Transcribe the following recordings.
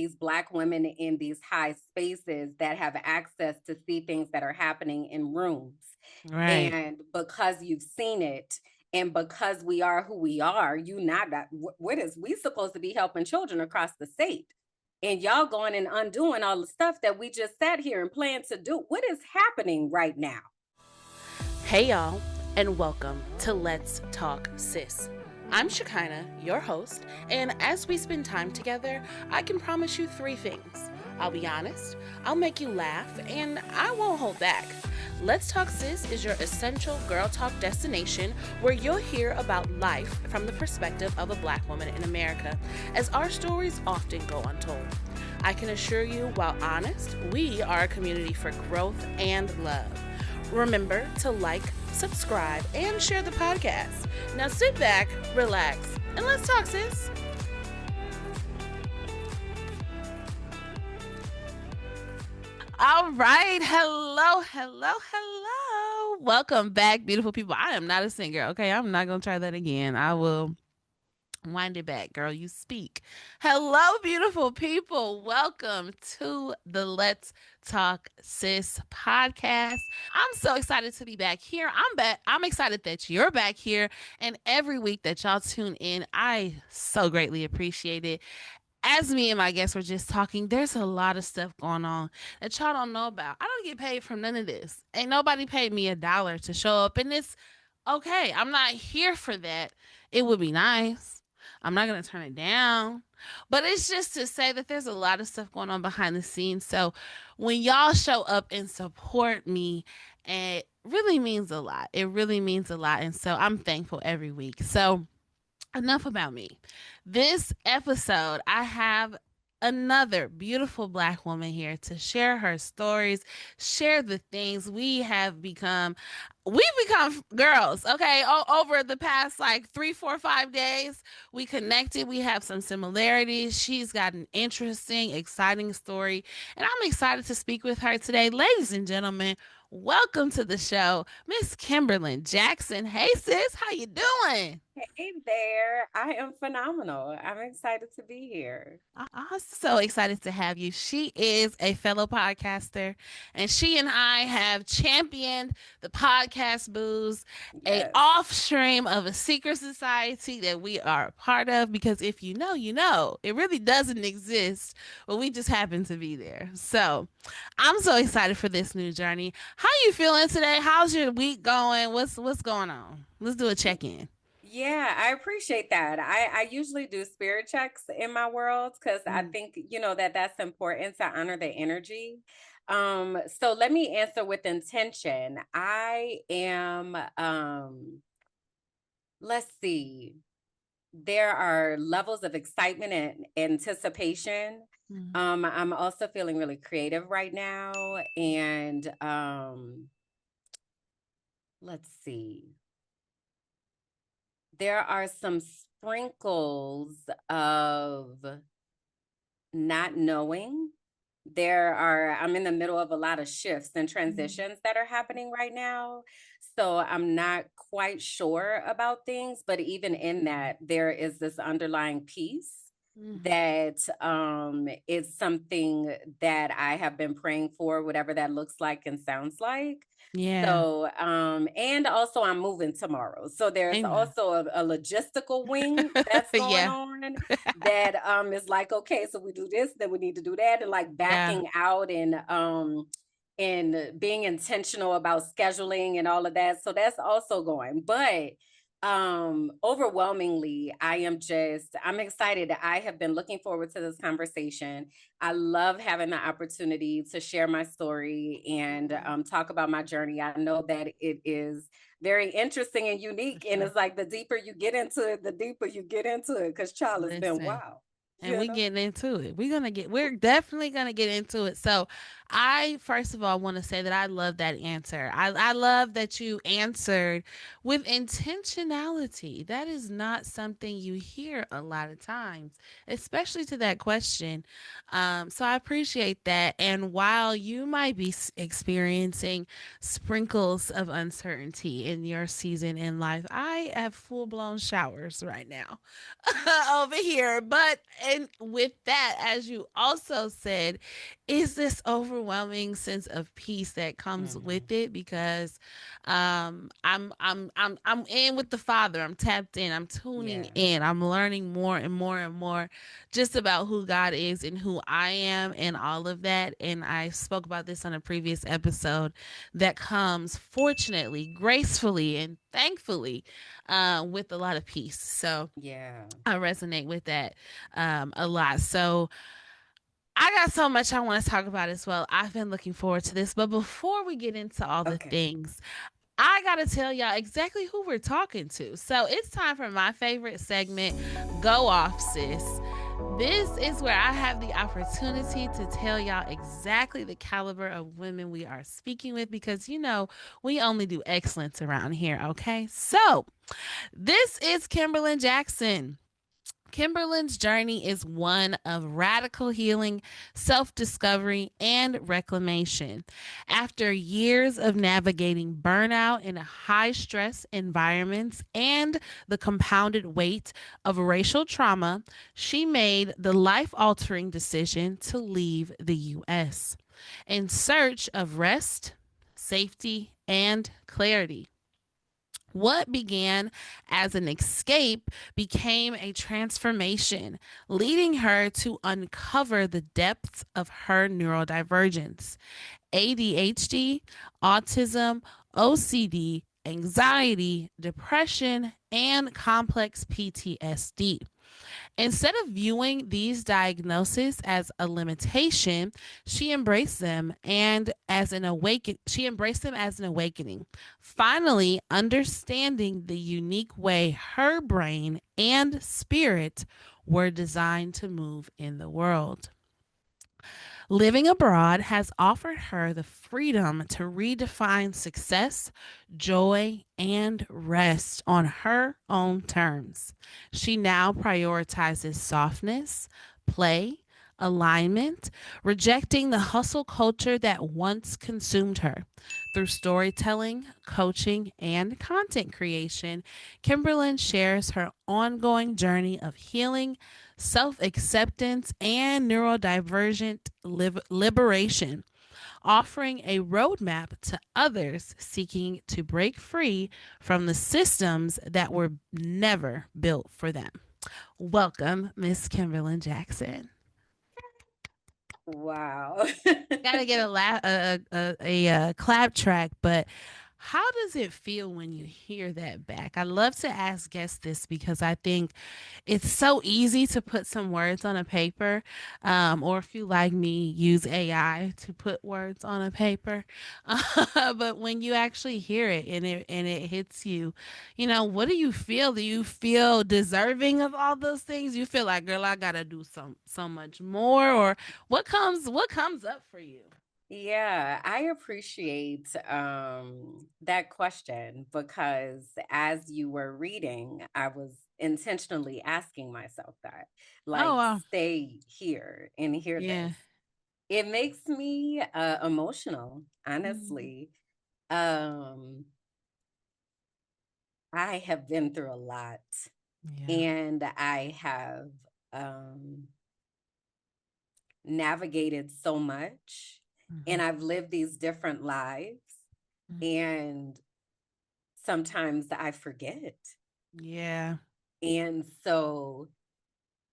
these Black women in these high spaces that have access to see things that are happening in rooms. Right. And because you've seen it, and because we are who we are, you not that what is we supposed to be helping children across the state, and y'all going and undoing all the stuff that we just sat here and planned to do. What is happening right now? Hey, y'all, and welcome to Let's Talk Sis. I'm Shekinah, your host, and as we spend time together, I can promise you three things. I'll be honest, I'll make you laugh, and I won't hold back. Let's Talk Sis is your essential girl talk destination where you'll hear about life from the perspective of a Black woman in America, as our stories often go untold. I can assure you, while honest, we are a community for growth and love. Remember to like, subscribe, and share the podcast. Now sit back, relax, and let's talk, sis. All right. Hello. Welcome back, beautiful people. I am not a singer, okay? I'm not going to try that again. I will wind it back, girl. You speak. Hello, beautiful people. Welcome to the Let's Talk Sis podcast. I'm so excited to be back here. I'm back. I'm excited that you're back here. And every week that y'all tune in, I so greatly appreciate it. As me and my guests were just talking, there's a lot of stuff going on that y'all don't know about. I don't get paid from none of this. Ain't nobody paid me $1 to show up, and it's okay. I'm not here for that. It would be nice. I'm not going to turn it down. But it's just to say that there's a lot of stuff going on behind the scenes. So when y'all show up and support me, it really means a lot. It really means a lot. And so I'm thankful every week. So enough about me. This episode, I have another beautiful Black woman here to share her stories, share the things we've become girls, okay? Over the past like 3, 4, 5 days, we connected. We have some similarities. She's got an interesting, exciting story, and I'm excited to speak with her today. Ladies and gentlemen, welcome to the show, Miss Kimberland Jackson. Hey sis, how you doing? Hey there, I am phenomenal. I'm excited to be here. I'm so excited to have you. She is a fellow podcaster, and she and I have championed the podcast booze, a Yes. off stream of a secret society that we are a part of. Because if you know, you know, it really doesn't exist, but we just happen to be there. So I'm so excited for this new journey. How you feeling today? How's your week going? What's going on? Let's do a check in. Yeah, I appreciate that. I usually do spirit checks in my world because I Mm. think, that that's important to honor the energy. So let me answer with intention. I am, let's see, there are levels of excitement and anticipation. Mm. I'm also feeling really creative right now. And let's see. There are some sprinkles of not knowing. I'm in the middle of a lot of shifts and Mm. transitions that are happening right now. So I'm not quite sure about things, but even in that, there is this underlying piece Mhm. that is something that I have been praying for, whatever that looks like and sounds like. Yeah. So, and also I'm moving tomorrow. So there's Amen. also a logistical wing that's going Yeah. on that is like, okay, so we do this, then we need to do that, and like Yeah. backing out and being intentional about scheduling and all of that. So that's also going. But overwhelmingly, I'm excited. I have been looking forward to this conversation. I love having the opportunity to share my story and Mhm. talk about my journey. I know that it is very interesting and For unique, and sure. it's like the deeper you get into it, the deeper you get into it, because child has been Listen. wow, And you we know. getting into it. We're definitely gonna get into it. So I first of all want to say that I love that answer. I love that you answered with intentionality. That is not something you hear a lot of times, especially to that question. So I appreciate that. And while you might be experiencing sprinkles of uncertainty in your season in life, I have full blown showers right now over here, but and with that, as you also said, is this overwhelming sense of peace that comes Mhm. with it, because I'm in with the Father. I'm tapped in. I'm tuning Yeah. in. I'm learning more and more and more just about who God is and who I am and all of that. And I spoke about this on a previous episode. That comes fortunately, gracefully, and thankfully with a lot of peace. So Yeah. I resonate with that a lot. So I got so much I want to talk about as well. I've been looking forward to this. But before we get into all the Okay. things, I got to tell y'all exactly who we're talking to. So it's time for my favorite segment, Go Off, Sis. This is where I have the opportunity to tell y'all exactly the caliber of women we are speaking with, because, we only do excellence around here, okay? So this is Kimberland Jackson. Kimberland's journey is one of radical healing, self discovery, and reclamation. After years of navigating burnout in high stress environments and the compounded weight of racial trauma, she made the life altering decision to leave the U.S. in search of rest, safety, and clarity. What began as an escape became a transformation, leading her to uncover the depths of her neurodivergence, ADHD, autism, OCD, anxiety, depression, and complex PTSD. Instead of viewing these diagnoses as a limitation, she embraced them as an awakening, finally understanding the unique way her brain and spirit were designed to move in the world. Living abroad has offered her the freedom to redefine success, joy, and rest on her own terms. She now prioritizes softness, play, alignment, rejecting the hustle culture that once consumed her. Through storytelling, coaching, and content creation, Kimberlyn shares her ongoing journey of healing, self acceptance, and neurodivergent liberation, offering a roadmap to others seeking to break free from the systems that were never built for them. Welcome, Miss Kimberland Jackson. Wow. Gotta get a clap track, but how does it feel when you hear that back? I love to ask guests this because I think it's so easy to put some words on a paper, or if you like me, use AI to put words on a paper. But when you actually hear it and it hits you, what do you feel? Do you feel deserving of all those things? You feel like, girl, I gotta do so much more, or what comes up for you? Yeah, I appreciate that question because as you were reading, I was intentionally asking myself that, Oh, like, wow. stay here and hear Yeah. this. It makes me emotional, Mhm. honestly. Um, I have been through a lot Yeah. and I have um navigated so much and Mhm. I've lived these different lives Mhm. and sometimes I forget. Yeah. And so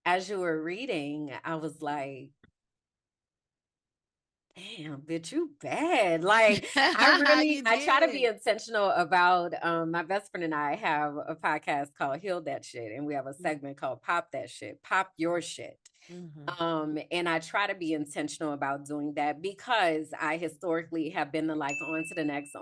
as you were reading, I was like, damn, bitch, you bad. Like You I try to be did. intentional about my best friend and I have a podcast called Heal That Shit, and we have a segment called Pop That Shit, Pop Your Shit. Mhm. And I try to be intentional about doing that because I historically have been the like on to the next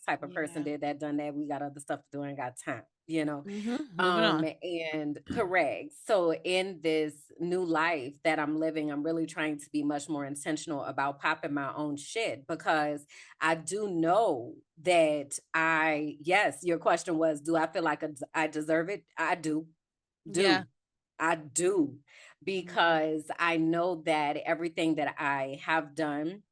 type of person, Yeah. did that, done that. We got other stuff to do and got time, you know. Moving on. And correct. So in this new life that I'm living, I'm really trying to be much more intentional about popping my own shit because I do know that yes, your question was, do I feel like I deserve it? I do. Yeah. I do Mhm. because I know that everything that I have done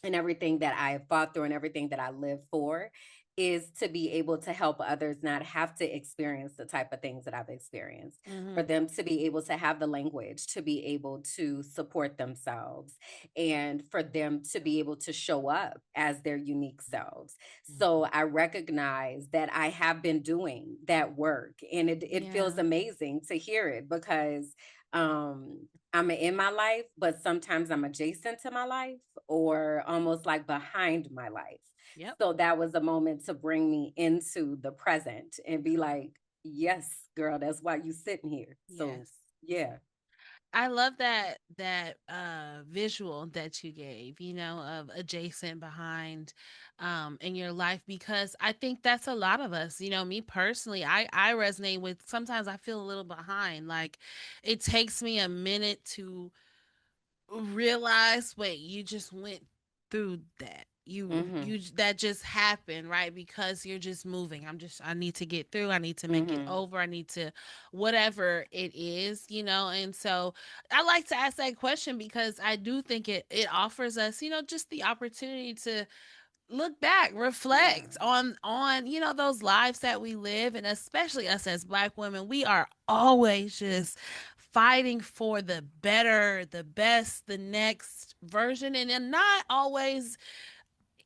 and everything that I have fought through and everything that I live for is to be able to help others not have to experience the type of things that I've experienced, for them to be able to have the language, to be able to support themselves, and for them to be able to show up as their unique selves. So I recognize that I have been doing that work, and it feels Yeah. amazing to hear it, because I'm in my life, but sometimes I'm adjacent to my life, or almost like behind my life. Yep. So that was a moment to bring me into the present and be like, yes, girl, that's why you sitting here. So Yes. yeah. I love that visual that you gave, you know, of adjacent, behind, in your life, because I think that's a lot of us. You know, me personally, I resonate with, sometimes I feel a little behind. Like, it takes me a minute to realize, wait, you just went through that. Mm-hmm. That just happened, right? Because you're just moving. I need to get through. I need to make it Mm-hmm. over. I need to, whatever it is, you know. And so I like to ask that question because I do think it offers us, you know, just the opportunity to look back, Yeah. reflect on you know, those lives that we live, and especially us as Black women, we are always just fighting for the better, the best, the next version, and then not always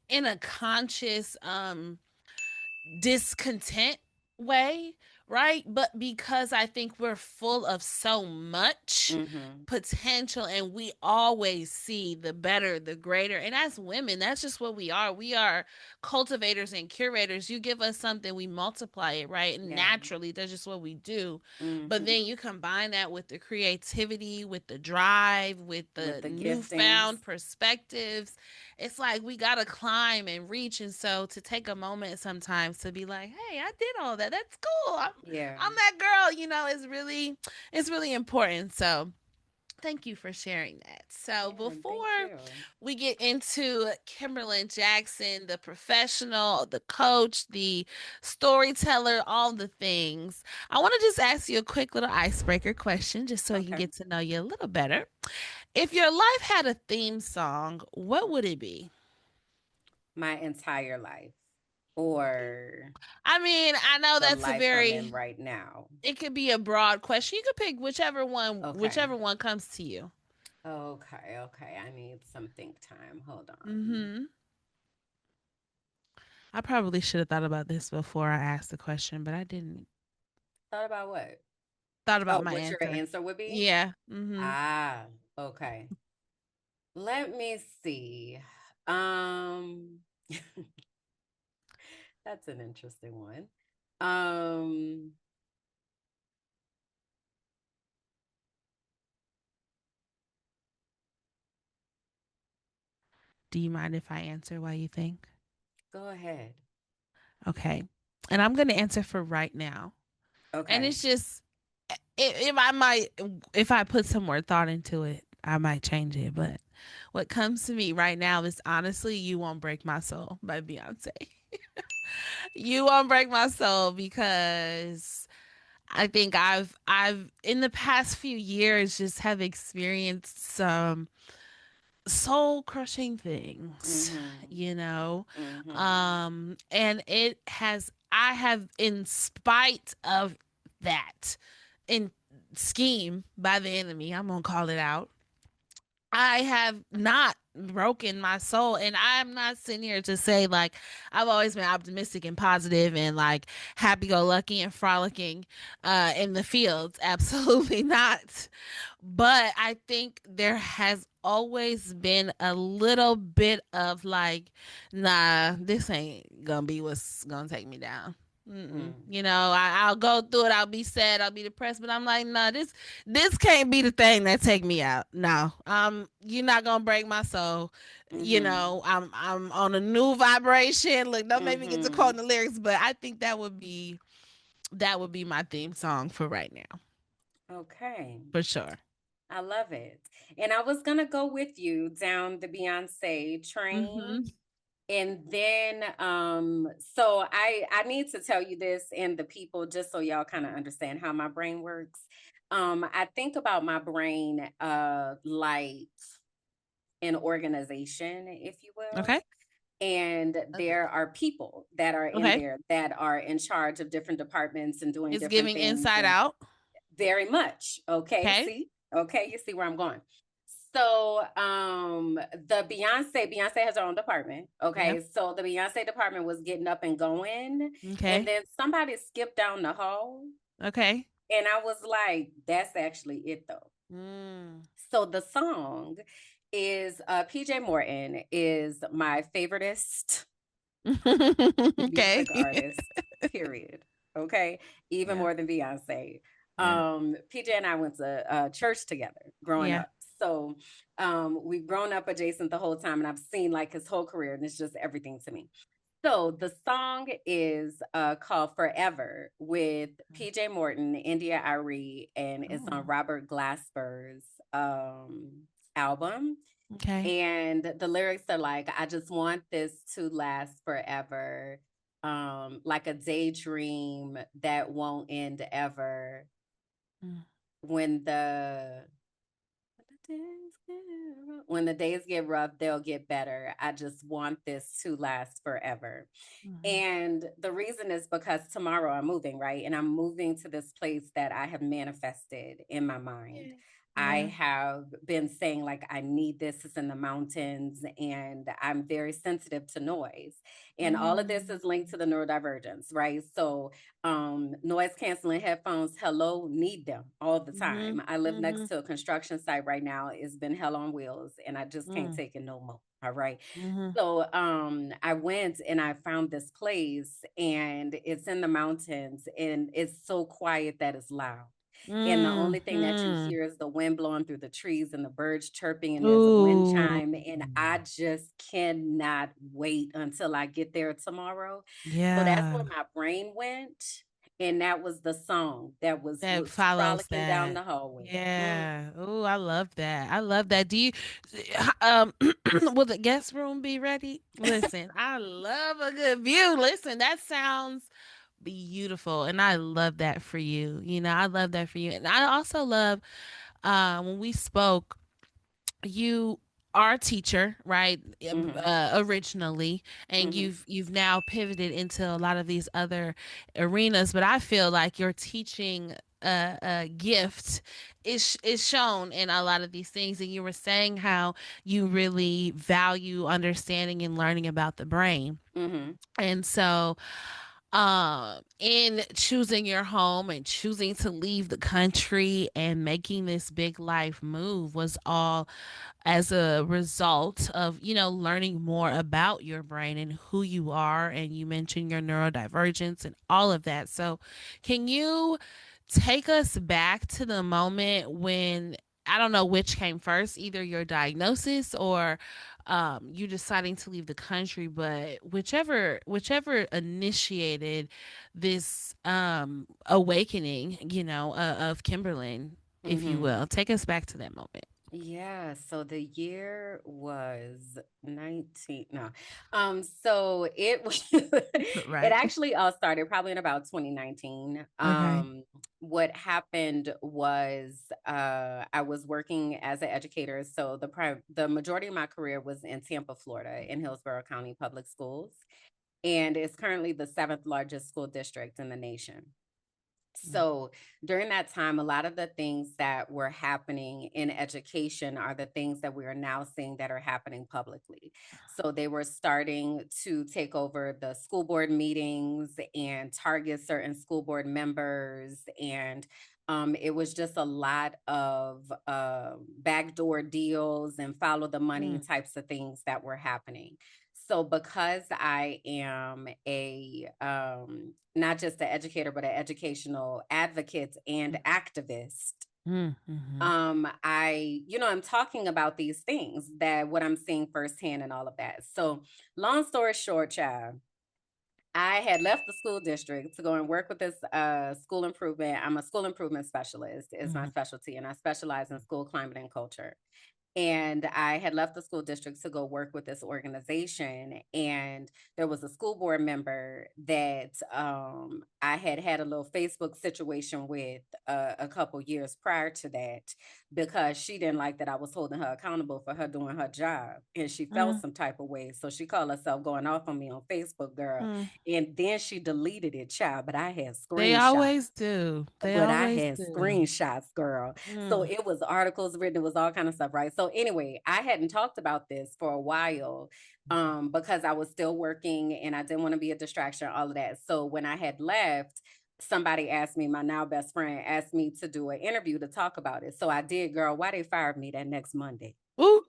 in a conscious discontent way, right? But because I think we're full of so much Mm-hmm. potential, and we always see the better, the greater. And as women, that's just what we are. We are cultivators and curators. You give us something, we multiply it, right? And Yeah. naturally, that's just what we do. But Mm-hmm. then you combine that with the creativity, with the drive, with With the the giftings. newfound perspectives. It's like we gotta climb and reach. And so to take a moment sometimes to be like, hey, I did all that. That's cool. Yeah. I'm that girl, you know, it's really important. So thank you for sharing that. So Yeah. before Thank you. we get into Kimberland Jackson, the professional, the coach, the storyteller, all the things, I want to just ask you a quick little icebreaker question just so I can Okay. get to know you a little better. If your life had a theme song, what would it be? My entire life, or I mean, I know the that's a life I'm in very, right now. it could be a broad question. You could pick Okay. whichever one comes to you. Okay. Okay. I need some think time. Hold on. Mhm. I probably should have thought about this before I asked the question, but I didn't. Thought about what? Thought Oh, about my what your answer. answer would be? Yeah. Mhm. Ah, okay. Let me see. Um, that's an interesting one. Um, Do you mind if I answer while you think? Go ahead. Okay. And I'm going to answer for right now. And Okay. it's just, if I might, if I put some more thought into it, I might change it. But what comes to me right now is honestly, "You Won't Break My Soul" by Beyonce. You won't break my soul because I think I've in the past few years just have experienced some soul crushing things, Mm-hmm. you know. Mm-hmm. And it has, I have, in spite of that, in scheme by the enemy, I'm gonna call it out, I have not broken my soul. And I'm not sitting here to say like I've always been optimistic and positive and like happy go lucky and frolicking in the fields. Absolutely not. But I think there has always been a little bit of like, nah, this ain't gonna be what's gonna take me down. Mm-mm. Mm. You know, I'll go through it. I'll be sad. I'll be depressed. But I'm like, nah, this can't be the thing that take me out. No, you're not gonna break my soul. You Mm-hmm. know, I'm on a new vibration. Look, don't make me get to Mm-hmm. quoting the lyrics, but I think that would be my theme song for right now, Okay. for sure. I love it. And I was gonna go with you down the Beyonce train. Mm-hmm. And then so I need to tell you this and the people, just so y'all kind of understand how my brain works. I think about my brain like an organization, if you will. Okay. And there are people that are in Okay. there that are in charge of different departments and doing It's different giving things. Inside And Out. very much. Okay. Okay. See? Okay. You see where I'm going. So the Beyonce has her own department. Yeah. Okay. So the Beyonce department was getting up and going. And Okay. then somebody skipped down the hall. Okay. And I was like, that's actually it though. Mm. So the song is PJ Morton is my favoriteest Okay. music artist, period. Okay. Even Yeah. more than Beyonce. Yeah. PJ and I went to church together growing Yeah. up. So we've grown up adjacent the whole time, and I've seen like his whole career, and it's just everything to me. So the song is called Forever with PJ Morton, India Arie, and it's on Oh. Robert Glasper's album. Okay. And the lyrics are like, I just want this to last forever. Like a daydream that won't end ever. Mm. When when the days get rough, they'll get better. I just want this to last forever. Mhm. And the reason is because tomorrow I'm moving, right? And I'm moving to this place that I have manifested in my mind. I Yeah. have been saying, like, I need this. It's in the mountains, and I'm very sensitive to noise. And all of this Mm. is linked to the neurodivergence, right? So, noise canceling headphones, hello, need them all the Mhm. time. I live next Mhm. to a construction site right now. It's been hell on wheels, and I just can't Mm. take it no more. All right. Mhm. So I went and I found this place, and it's in the mountains, and it's so quiet that it's loud. And the only thing that you Mhm. hear is the wind blowing through the trees and the birds chirping, and there's a wind Ooh. chime. And I just cannot wait until I get there tomorrow. So that's Yeah. where my brain went. And that was the song that That was follows frolicking down that. the hallway. Mm. Yeah. Oh, I love that. I love that. Do you will the guest room be ready? Listen, I love a good view. Listen, that sounds beautiful. And I love that for you. You know, I love that for you. And I also love when we spoke, you are a teacher, right? Hmm. Originally, and Hmm. you've now pivoted into a lot of these other arenas. But I feel like your teaching gift is shown in a lot of these things. And you were saying how you really value understanding and learning about the brain. Hmm. And so in choosing your home and choosing to leave the country and making this big life move was all as a result of, you know, learning more about your brain and who you are. And you mentioned your neurodivergence and all of that. So, can you take us back to the moment when, I don't know which came first, either your diagnosis or you deciding to leave the country, but whichever initiated this awakening, you know, of Kimberland, if you Hmm. will. Take us back to that moment. Yeah, so the year was 19. No. So it was it Right. actually all started probably in about 2019. Okay. What happened was I was working as an educator. So the majority of my career was in Tampa, Florida, in Hillsborough County Public Schools, and it's currently the seventh largest school district in the nation. So during that time, a lot of the things that were happening in education are the things that we are now seeing that are happening publicly. So they were starting to take over the school board meetings and target certain school board members. And it was just a lot of backdoor deals and follow the money Mm, types of things that were happening. So because I am a not just an educator, but an educational advocate and activist, mm, mhm. I'm talking about these things that what I'm seeing firsthand and all of that. So long story short, child, I had left the school district to go and work with this school improvement. I'm a school improvement specialist is my Mhm. specialty, and I specialize in school climate and culture. And I had left the school district to go work with this organization. And there was a school board member that I had had a little Facebook situation with a couple years prior to that, because she didn't like that I was holding her accountable for her doing her job. And she felt Mm, some type of way. So she called herself going off on me on Facebook, girl. mm. And then she deleted it, child. But I had They screenshots. always do. They But I always had do. screenshots, girl. So Mm. it was articles written, it was all kind of stuff, right? So anyway, I hadn't talked about this for a while because I was still working and I didn't want to be a distraction, all of that. So when I had left, somebody asked me, my now best friend asked me to do an interview to talk about it. So I did, girl. Why they fired me that next Monday? Ooh.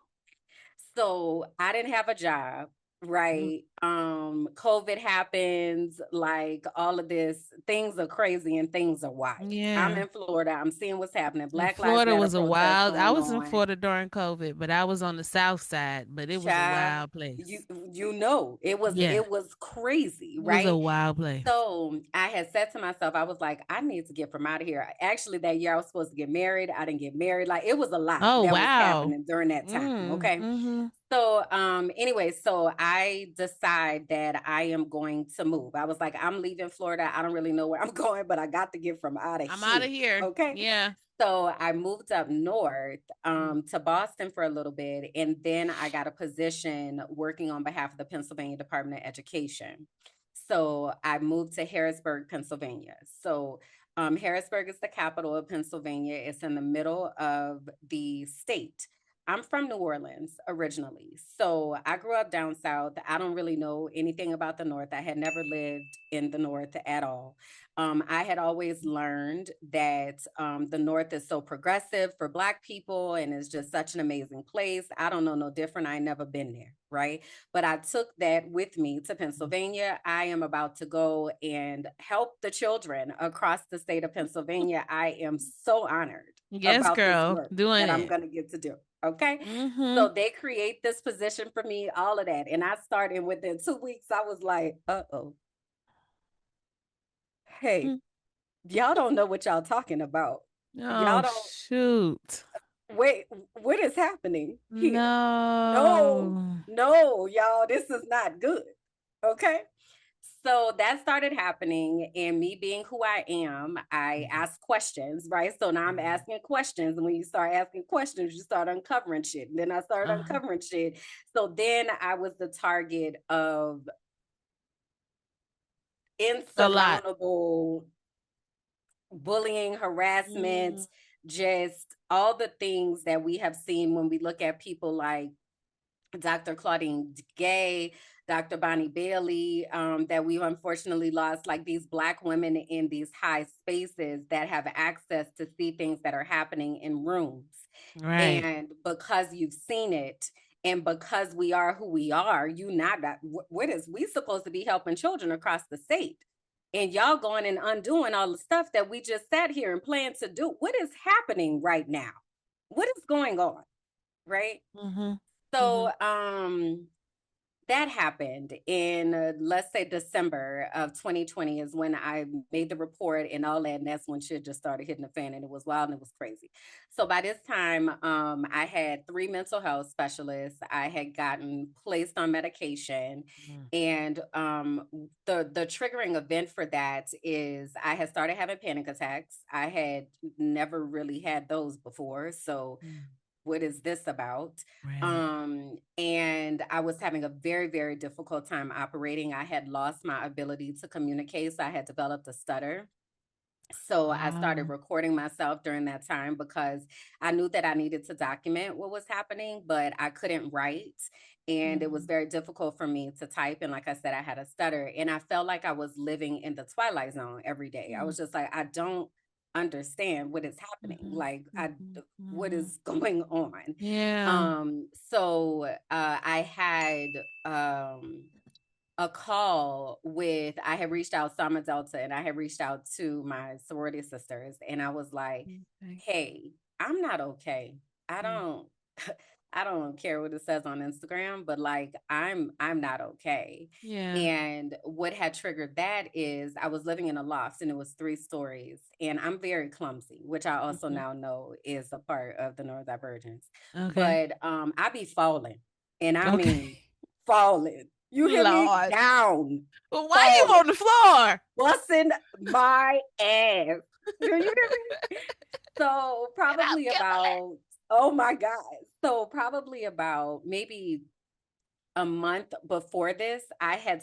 So I didn't have a job, Mm. right? COVID happens, like all of this, things are crazy and things are wild. I'm Yeah. in Florida, I'm seeing what's happening. And Black Lives Florida Matter was a protests wild. I going was in on. Florida during COVID, but I was on the south side, but it was a Child, wild you place. you know, Yeah. it was crazy, It was a right? wild place. So I had said to myself, I was like, I need to get from out of here. Actually, that year I was supposed to get married. I didn't get married. Like it was a lot Oh, that was wow. happening during that time. Mm. Okay. Mhm. So anyway, so I decide that I am going to move. I was like, I'm leaving Florida. I don't really know where I'm going, but I got to get from out of I'm out here. of here. Okay. Yeah. So I moved up north Mm. to Boston for a little bit. And then I got a position working on behalf of the Pennsylvania Department of Education. So I moved to Harrisburg, Pennsylvania. So Harrisburg is the capital of Pennsylvania. It's in the middle of the state. I'm from New Orleans originally. So I grew up down south. I don't really know anything about the north. I had never lived in the north at all. I had always learned that the North is so progressive for Black people and it's just such an amazing place. I don't know no different. I ain't never been there, right? But I took that with me to Pennsylvania. I am about to go and help the children across the state of Pennsylvania. I am so honored Yes, about this girl. work Doing that I'm it. going to get to do. Okay. Mhm. So they create this position for me, all of that. And I started within 2 weeks. I was like, uh-oh, hey, Mm. y'all don't know what y'all talking about. Y'all Oh, don't shoot. wait, what is happening here? No, No. no, y'all, this is not good. Okay. So that started happening, and me being who I am, I ask questions, right? So now I'm asking questions. And when you start asking questions, you start uncovering shit. And then I started Uh-huh. uncovering shit. So then I was the target of A lot. insurmountable bullying, Mm. harassment, just all the things that we have seen when we look at people like Dr. Claudine Gay, Dr. Bonnie Bailey, that we unfortunately lost, like these Black women in these high spaces that have access to see things that are happening in rooms. Right. And because you've seen it, and because we are who we are, you not that what is we supposed to be helping children across the state? And y'all going and undoing all the stuff that we just sat here and planned to do. What is happening right now? What is going on? Right? Mhm. So Mhm. that happened in let's say December of 2020 is when I made the report and all that, and that's when shit just started hitting the fan, and it was wild and it was crazy. So by this time, I had three mental health specialists. I had gotten placed on medication, Mm. and the triggering event for that is I had started having panic attacks. I had never really had those before, so Mm. what is this about? Right. And I was having a very, very difficult time operating. I had lost my ability to communicate. So I had developed a stutter. So I started Oh. recording myself during that time because I knew that I needed to document what was happening, but I couldn't write. And it was Mhm. very difficult for me to type. And like I said, I had a stutter and I felt like I was living in the twilight zone every day. I Mm. was just like, I don't understand what is happening. Mhm. Like, Mhm. what Mhm. is going on? Yeah. So I had a call with I had reached out, so I'm a Delta, and I had reached out to my sorority sisters, and I was like, Okay. "Hey, I'm not okay. I Mm. don't." I don't care what it says on Instagram, but like I'm not okay. Yeah. And what had triggered that is I was living in a loft and it was 3 stories. And I'm very clumsy, which I also Mhm. now know is a part of the neurodivergence. Okay. But I be falling. And I Okay. mean falling. You hear me? Lord. Down, Well, why you falling, on the floor? busting my ass. Do you hear me? So Get up, probably Kimberland. about, oh my God. So probably about maybe a month before this, I had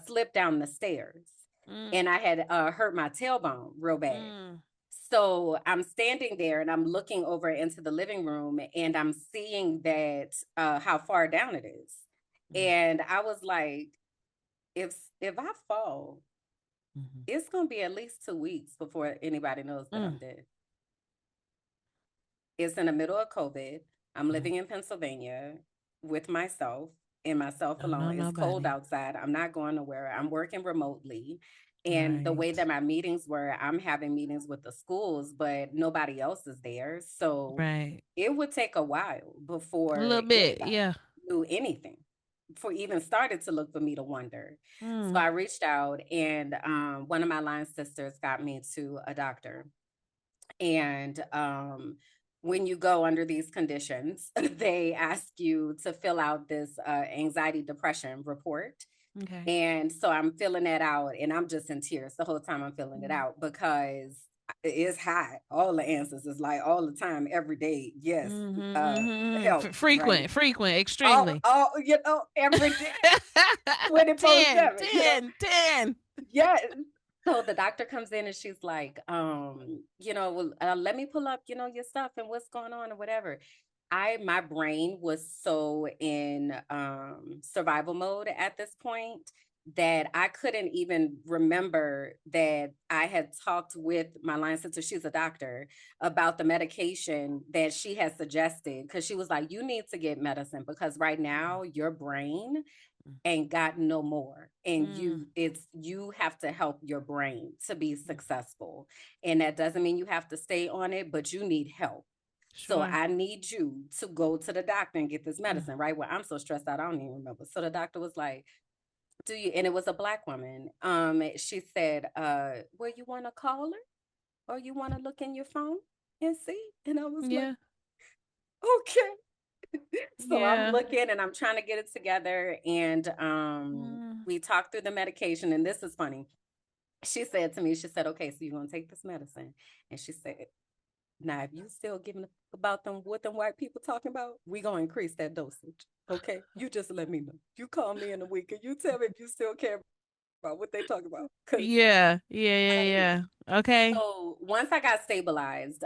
slipped down the stairs Mm, and I had hurt my tailbone real bad. mm, So I'm standing there and I'm looking over into the living room and I'm seeing that how far down it is. mm, And I was like, if I fall, mhm, it's gonna be at least 2 weeks before anybody knows that I'm mm, dead. It's in the middle of COVID. I'm mhm. living in Pennsylvania with myself and myself Don't know alone. It's cold nobody. outside. I'm not going nowhere. I'm working remotely. And the way Right. that my meetings were, I'm having meetings with the schools, but nobody else is there. So Right. it would take a while A before little bit. anybody Yeah. knew anything, before even started to look for me to wonder. So Mm, I reached out, and one of my line sisters got me to a doctor. And when you go under these conditions, they ask you to fill out this anxiety depression report. okay. And so I'm filling that out and I'm just in tears the whole time I'm filling it Mm, out because it's hot. All the answers is like all the time, every day. Yes. Help, right? Frequent, Oh, extremely. oh, every day, 24 10, 7, 10, 10. Yes. So the doctor comes in and she's like, well, let me pull up, your stuff and what's going on or whatever. My brain was so in survival mode at this point that I couldn't even remember that I had talked with my line sister, she's a doctor, about the medication that she had suggested. Cause she was like, you need to get medicine because right now your brain ain't got no more, and Mm, you have to help your brain to be mm, successful, and that doesn't mean you have to stay on it, but you need help. So sure. I need you to go to the doctor and get this Mm, medicine. Right? Well, I'm so stressed out, I don't even remember. So the doctor was like, do you, and it was a Black woman, she said, well, you want to call her or you want to look in your phone and see? And I was like, yeah. okay. So I'm Yeah. looking and I'm trying to get it together. And Mm, we talked through the medication. And this is funny. She said to me, she said, okay, so you're going to take this medicine. And she said, now, if you still giving a fuck about them, what them white people talking about, we going to increase that dosage. Okay. You just let me know. You call me in a week and you tell me if you still care about what they talk about. Cause yeah. Yeah. Yeah. I Yeah. Okay. so once I got stabilized,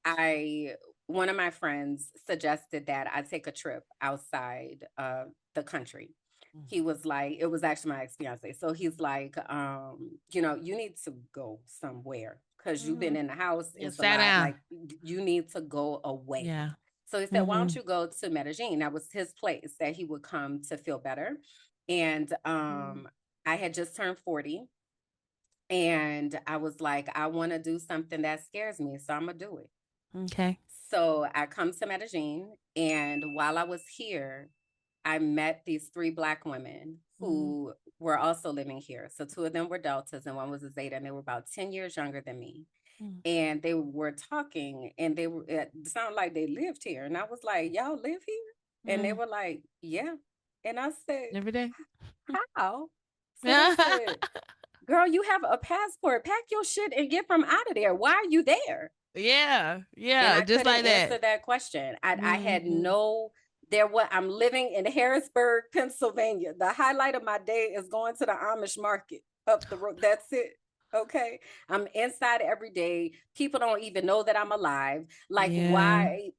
I one of my friends suggested that I take a trip outside the country. Mm, He was like, it was actually my ex-fiance. So he's like, you need to go somewhere because you've been mhm. in the house. Yeah. It's a Sat lot. down. Like you need to go away. Yeah. So he said, why don't Mhm. you go to Medellin? That was his place that he would come to feel better. And Mm, I had just turned 40 and I was like, I want to do something that scares me, so I'm gonna do it. okay. So I come to Medellin, and while I was here, I met these 3 Black women Mm, who were also living here. So 2 of them were Deltas, and one was a Zeta, and they were about 10 years younger than me. mm, And they were talking, and it sounded like they lived here, and I was like, "Y'all live here?" And they mm. were like, "Yeah." And I said, Every day. "How?" So they said, girl, you have a passport. Pack your shit and get from out of there. Why are you there? Yeah. And Yeah. I Just couldn't like that. answer that question. I had Mhm. no there what I'm living in Harrisburg, Pennsylvania. The highlight of my day is going to the Amish market up the road. That's it. Okay. I'm inside every day. People don't even know that I'm alive. Like, Yeah. why?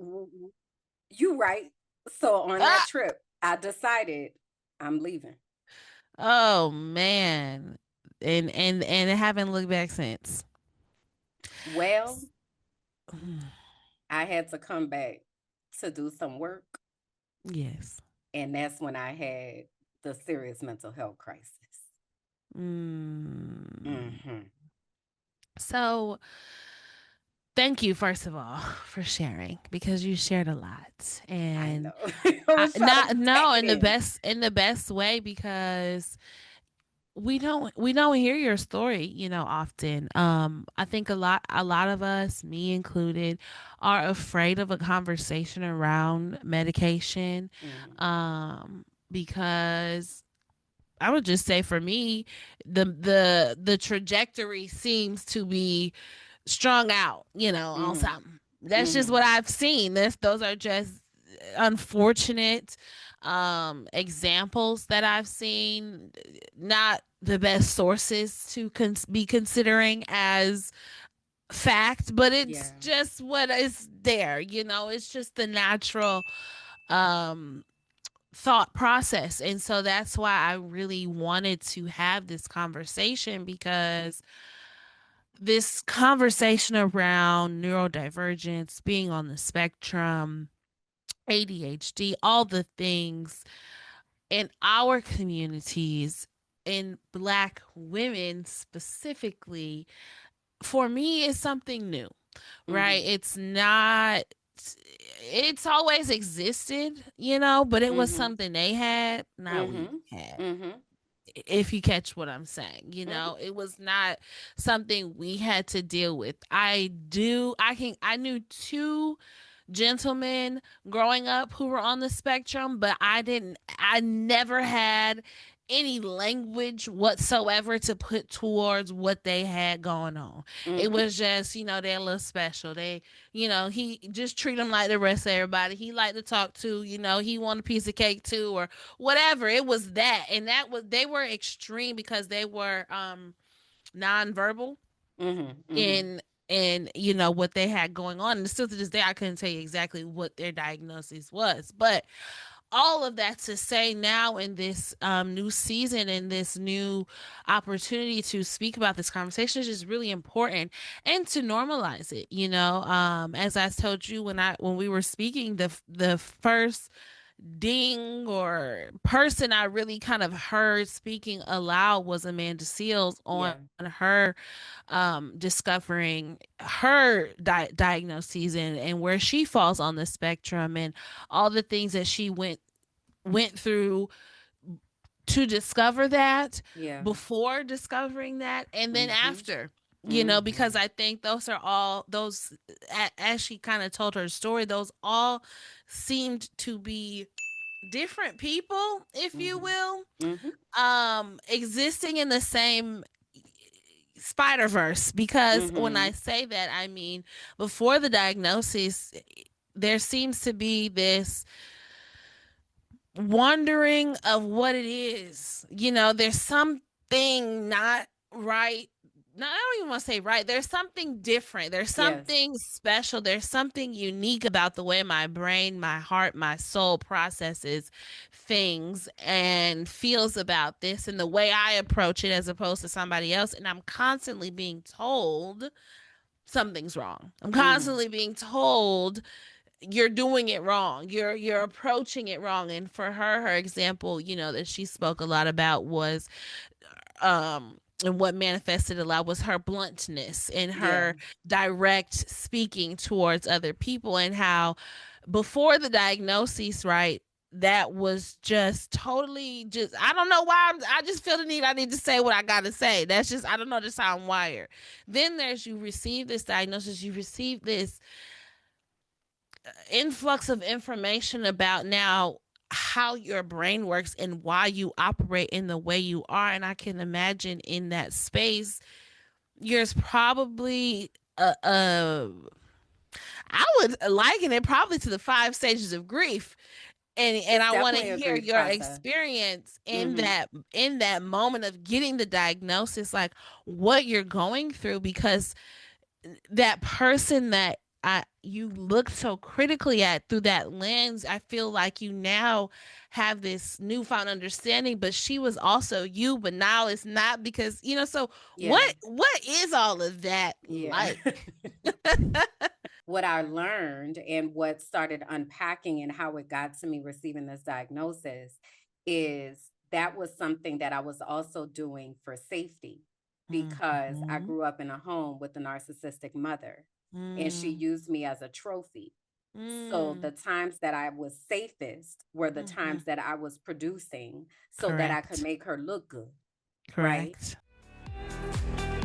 You right. So on that Ah! trip, I decided I'm leaving. Oh man. And I haven't looked back since. Well, S- mm, I had to come back to do some work. yes. And that's when I had the serious mental health crisis. Mm. Hmm. So thank you, first of all, for sharing, because you shared a lot. I And know. I was trying to not no pack it in the in. best way, because we don't hear your story, often. I think a lot of us, me included, are afraid of a conversation around medication, Mhm. because I would just say, for me, the trajectory seems to be strung out, on Mhm. something. That's just what Mhm. I've seen. Those are just unfortunate examples that I've seen. Not the best sources to be considering as fact, but it's Yeah. just what is there. It's just the natural um thought process. And so that's why I really wanted to have this conversation, because this conversation around neurodivergence, being on the spectrum, ADHD, all the things in our communities, in Black women specifically, for me, is something new, right? Mhm. It's not, it's always existed, but it was Mhm. something they had, not we Mhm. had. Mhm. If you catch what I'm saying, Mhm. it was not something we had to deal with. I knew two gentlemen growing up who were on the spectrum, but I never had any language whatsoever to put towards what they had going on. It Mhm. was just, they're a little special. He just treat them like the rest of everybody. He liked to talk to, he want a piece of cake too, or whatever. It was that. And they were extreme, because they were nonverbal Mhm. Mhm. in what they had going on. And still to this day, I couldn't tell you exactly what their diagnosis was. But all of that to say, now in this new season and this new opportunity to speak about this conversation, is just really important, and to normalize it. As I told you, when we were speaking, the first ding or person I really kind of heard speaking aloud was Amanda Seals, on Yeah. her discovering her diagnoses, and where she falls on the spectrum, and all the things that she went through to discover that, Yeah. before discovering that, and then Mhm. after. Because Mhm. I think those are all those, as she kind of told her story, those all seemed to be different people, if you Mhm. will, Mhm. existing in the same Spider Verse. Because when I Mhm. say that, I mean, before the diagnosis, there seems to be this wondering of what it is. There's something not right. No, I don't even want to say right. There's something different. There's Yes. something special. There's something unique about the way my brain, my heart, my soul processes things and feels about this, and the way I approach it as opposed to somebody else. And I'm constantly being told something's wrong. I'm Mhm. constantly being told you're doing it wrong, you're approaching it wrong. And for her example, that she spoke a lot about was, and what manifested a lot was her bluntness and Yeah. her direct speaking towards other people, and how before the diagnosis, right, that was just totally, just, I don't know why, I just feel the need, I need to say what I gotta say. That's just, I don't know, just how I'm wired. Then there's, you receive this diagnosis, you receive this influx of information about now how your brain works and why you operate in the way you are. And I can imagine in that space, there's probably I would liken it probably to the 5 stages of grief. And It's I want to definitely a hear grief your process. experience Mhm. in that moment of getting the diagnosis, like what you're going through, because that person that you look so critically at through that lens, I feel like you now have this newfound understanding, but she was also you, but now it's not, because, so Yeah. what is all of that Yeah. like? What I learned and what started unpacking and how it got to me receiving this diagnosis is that was something that I was also doing for safety because I Mhm. grew up in a home with a narcissistic mother. and she used me as a trophy. So the times that I was safest were the times that I was producing so that I could Correct. make her look good, right? Correct.